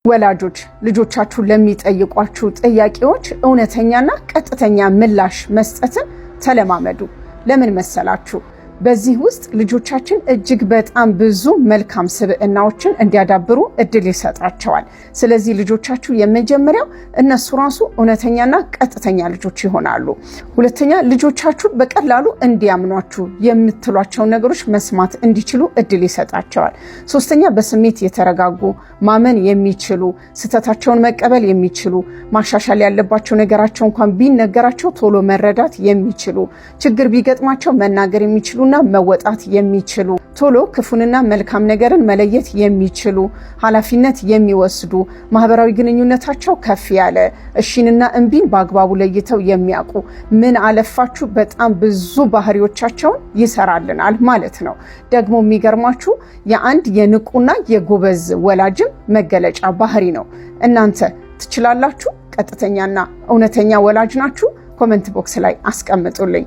ወላጆች ልጆቻችሁ ለሚጠይቋችሁ ጥያቄዎች እውነተኛና ቀጥተኛ ምላሽ መስጠትን ተለማመዱ። ለምን መሰላችሁ? በዚህ ውስጥ ልጆቻችን እጅግ በጣም ብዙ መልካም ስብዕናዎችን እንዲያዳብሩ እድል ይሰጣቸዋል። ስለዚህ ልጆቻችሁ የመጀመሪያው እነሱ ራሱ እውነተኛና ቀጥተኛ ልጆች ይሆናሉ። ሁለተኛ ልጆቻችሁ በቀላሉ እንዲያምኗችሁ የምትሏቸውን ነገሮች መስማት እንዲችሉ እድል ይሰጣቸዋል። ሶስተኛ በስሜት የተረጋጉ ማመን የሚችሉ ስህተታቸውን መቀበል የሚችሉ ማሻሻል ያለባቸው ነገራቸው እንኳን ቢነገራቸው ቶሎ መረዳት የሚችሉ ችግር ቢገጥማቸው መናገር የሚችሉ መወጣት የሚችሉ ቶሎ ክፉንና መልካም ነገርን መለየት የሚችሉ ኃላፊነት የሚወስዱ ማህበራዊ ግንኙነታቸው ከፍ ያለ እሺንና እንቢን በአግባቡ ለይተው የሚያውቁ ምን አለፋችሁ በጣም ብዙ ባህሪዎቻቸውን ይሰራልናል ማለት ነው። ደግሞ የሚገርማችሁ የአንድ የንቁና የጎበዝ ወላጅም መገለጫ ባህሪ ነው። እናንተ ትችላላችሁ? ቀጥተኛና እውነተኛ ወላጅ ናችሁ? ኮሜንት ቦክስ ላይ አስቀምጡልኝ።